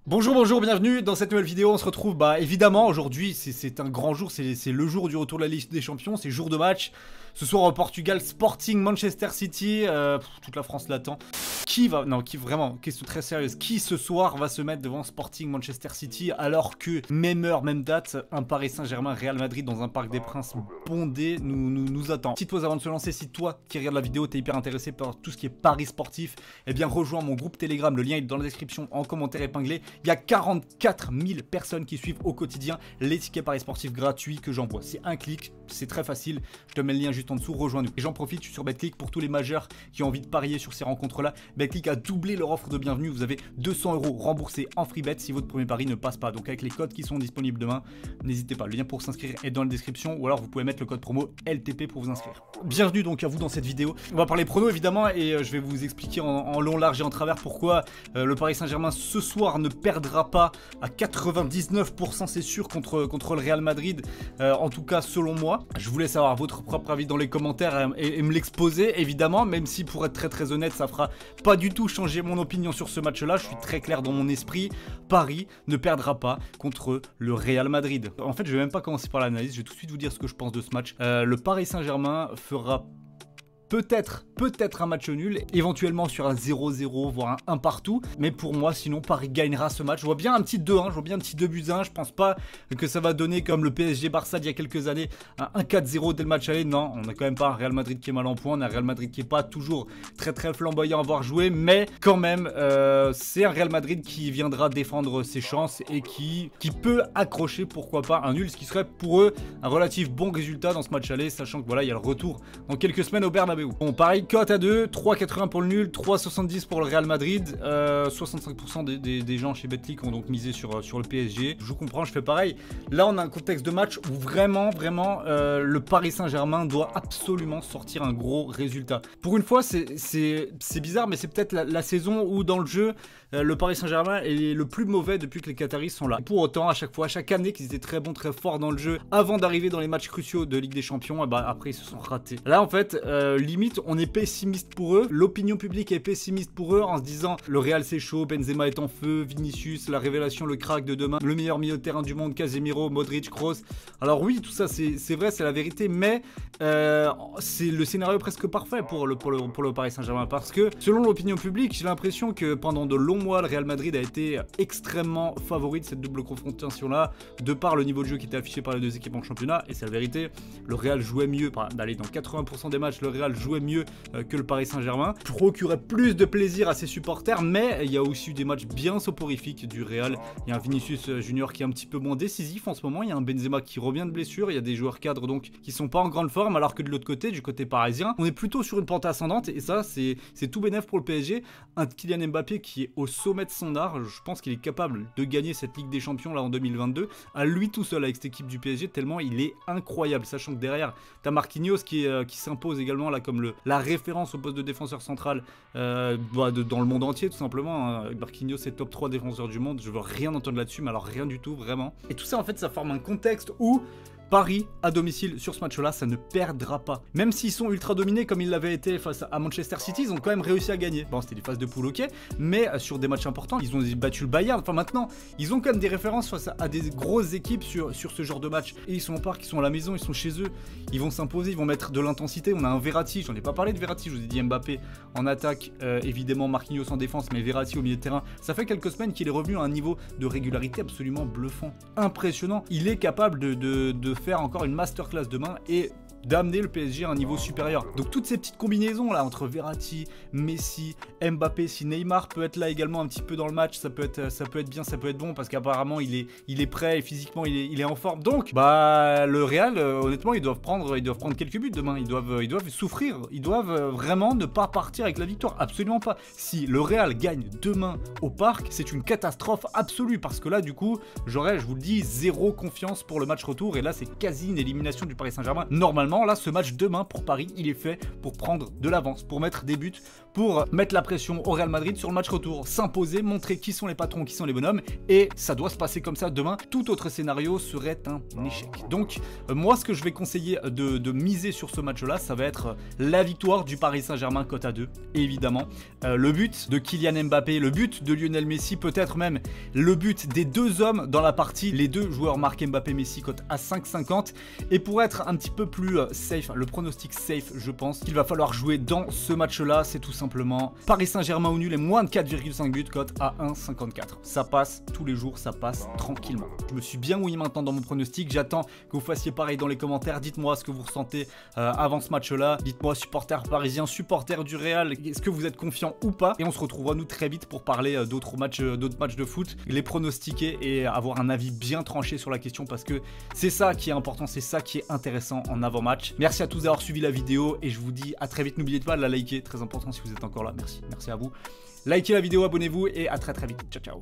Bonjour, bienvenue dans cette nouvelle vidéo. On se retrouve évidemment aujourd'hui, c'est un grand jour, c'est le jour du retour de la Ligue des Champions, c'est jour de match. Ce soir au Portugal, Sporting Manchester City, toute la France l'attend. Vraiment, question très sérieuse, qui ce soir va se mettre devant Sporting Manchester City alors que même heure, même date, un Paris Saint-Germain Real Madrid dans un Parc des Princes bondé nous attend. Petite pause avant de se lancer, si toi qui regardes la vidéo t'es hyper intéressé par tout ce qui est paris sportif, eh bien rejoins mon groupe Telegram, le lien est dans la description en commentaire épinglé. Il y a 44 000 personnes qui suivent au quotidien les tickets paris sportifs gratuits que j'envoie. C'est un clic, c'est très facile, je te mets le lien juste en dessous, rejoins-nous. Et j'en profite, je suis sur BetClick pour tous les majeurs qui ont envie de parier sur ces rencontres-là. BetClick a doublé leur offre de bienvenue, vous avez 200 € remboursés en free bet si votre premier pari ne passe pas. Donc avec les codes qui sont disponibles demain, n'hésitez pas, le lien pour s'inscrire est dans la description ou alors vous pouvez mettre le code promo LTP pour vous inscrire. Bienvenue donc à vous dans cette vidéo. On va parler pronos évidemment et je vais vous expliquer en long, large et en travers pourquoi le Paris Saint-Germain ce soir ne perdra pas à 99%, c'est sûr, contre le Real Madrid, en tout cas selon moi. Je voulais savoir votre propre avis dans les commentaires et me l'exposer évidemment, même si pour être très honnête ça fera pas du tout changer mon opinion sur ce match là. Je suis très clair dans mon esprit, Paris ne perdra pas contre le Real Madrid. En fait je vais même pas commencer par l'analyse, je vais tout de suite vous dire ce que je pense de ce match. Le Paris Saint-Germain fera peut-être un match nul, éventuellement sur un 0-0, voire un 1 partout. Mais pour moi, sinon, Paris gagnera ce match. Je vois bien un petit 2-1, je vois bien un petit 2-1. Je pense pas que ça va donner comme le PSG-Barça d'il y a quelques années, un 1-4-0 dès le match aller. Non, on n'a quand même pas un Real Madrid qui est mal en point. On a un Real Madrid qui est pas toujours très flamboyant à voir jouer. Mais quand même, c'est un Real Madrid qui viendra défendre ses chances et qui peut accrocher, pourquoi pas, un nul. Ce qui serait pour eux un relatif bon résultat dans ce match aller, sachant que voilà, il y a le retour dans quelques semaines au Bernabéu. Bon, pareil, cote à 2, 3,80 pour le nul, 3,70 pour le Real Madrid. 65% des gens chez BetClick ont donc misé sur le PSG. Je vous comprends, je fais pareil. Là, on a un contexte de match où vraiment, le Paris Saint-Germain doit absolument sortir un gros résultat. Pour une fois, c'est bizarre, mais c'est peut-être la saison où dans le jeu, le Paris Saint-Germain est le plus mauvais depuis que les Qataris sont là. Et pour autant, à chaque année qu'ils étaient très bons, très forts dans le jeu, avant d'arriver dans les matchs cruciaux de Ligue des Champions, et après ils se sont ratés. Là, en fait, limite, on est pessimiste pour eux. L'opinion publique est pessimiste pour eux en se disant le Real c'est chaud, Benzema est en feu, Vinicius, la révélation, le crack de demain, le meilleur milieu de terrain du monde, Casemiro, Modric, Kroos. Alors oui, tout ça c'est vrai, c'est la vérité, mais c'est le scénario presque parfait pour le Paris Saint-Germain parce que selon l'opinion publique, j'ai l'impression que pendant de longs mois, le Real Madrid a été extrêmement favori de cette double confrontation-là, de par le niveau de jeu qui était affiché par les deux équipes en championnat, et c'est la vérité, le Real jouait mieux, d'aller dans 80% des matchs, le Real jouait mieux que le Paris Saint-Germain, procurait plus de plaisir à ses supporters, mais il y a aussi eu des matchs bien soporifiques du Real. Il y a un Vinicius Junior qui est un petit peu moins décisif en ce moment, il y a un Benzema qui revient de blessure, il y a des joueurs cadres donc qui sont pas en grande forme, alors que de l'autre côté, du côté parisien, on est plutôt sur une pente ascendante, et ça c'est tout bénef pour le PSG. Un Kylian Mbappé qui est au sommet de son art, je pense qu'il est capable de gagner cette Ligue des Champions là en 2022, à lui tout seul avec cette équipe du PSG, tellement il est incroyable, sachant que derrière, t'as Marquinhos qui s'impose également là comme la référence au poste de défenseur central dans le monde entier tout simplement. Marquinhos est top 3 défenseur du monde, je veux rien entendre là-dessus, mais alors rien du tout vraiment. Et tout ça en fait ça forme un contexte où Paris, à domicile, sur ce match-là, ça ne perdra pas. Même s'ils sont ultra dominés comme ils l'avaient été face à Manchester City, ils ont quand même réussi à gagner. Bon, c'était des phases de poule, ok, mais sur des matchs importants, ils ont battu le Bayern. Enfin, maintenant, ils ont quand même des références face à des grosses équipes sur ce genre de match. Et ils sont au parc, ils sont à la maison, ils sont chez eux. Ils vont s'imposer, ils vont mettre de l'intensité. On a un Verratti, j'en ai pas parlé de Verratti, je vous ai dit Mbappé en attaque, évidemment Marquinhos en défense, mais Verratti au milieu de terrain. Ça fait quelques semaines qu'il est revenu à un niveau de régularité absolument bluffant, impressionnant. Il est capable de faire encore une masterclass demain et d'amener le PSG à un niveau supérieur. Donc toutes ces petites combinaisons là entre Verratti, Messi, Mbappé, si Neymar peut être là également un petit peu dans le match, ça peut être bien, ça peut être bon parce qu'apparemment il est prêt et physiquement il est en forme. Donc le Real honnêtement ils doivent prendre quelques buts demain, ils doivent souffrir, ils doivent vraiment ne pas partir avec la victoire, absolument pas. Si le Real gagne demain au Parc, c'est une catastrophe absolue parce que là du coup, j'aurais, je vous le dis, zéro confiance pour le match retour et là c'est quasi une élimination du Paris Saint-Germain. Normalement vraiment là ce match demain pour Paris, il est fait pour prendre de l'avance, pour mettre des buts, pour mettre la pression au Real Madrid sur le match retour, s'imposer, montrer qui sont les patrons, qui sont les bonhommes, et ça doit se passer comme ça demain. Tout autre scénario serait un échec. Donc moi ce que je vais conseiller de miser sur ce match là, ça va être la victoire du Paris Saint-Germain cote à 2, évidemment, le but de Kylian Mbappé, le but de Lionel Messi, peut-être même le but des deux hommes dans la partie, les deux joueurs marqués Mbappé-Messi cote à 5,50. Et pour être un petit peu plus safe, le pronostic safe, je pense qu'il va falloir jouer dans ce match là, c'est tout simplement Paris Saint-Germain au nul et moins de 4,5 buts cote à 1,54. Ça passe tous les jours, ça passe tranquillement. Je me suis bien mouillé maintenant dans mon pronostic, j'attends que vous fassiez pareil dans les commentaires, dites-moi ce que vous ressentez avant ce match là, dites-moi supporters parisiens, supporters du Real, est-ce que vous êtes confiants ou pas, et on se retrouvera nous très vite pour parler d'autres matchs de foot, les pronostiquer et avoir un avis bien tranché sur la question, parce que c'est ça qui est important, c'est ça qui est intéressant en avant-match. Merci à tous d'avoir suivi la vidéo et je vous dis à très vite. N'oubliez pas de la liker, très important si vous êtes encore là. Merci à vous. Likez la vidéo, abonnez-vous et à très vite. Ciao ciao.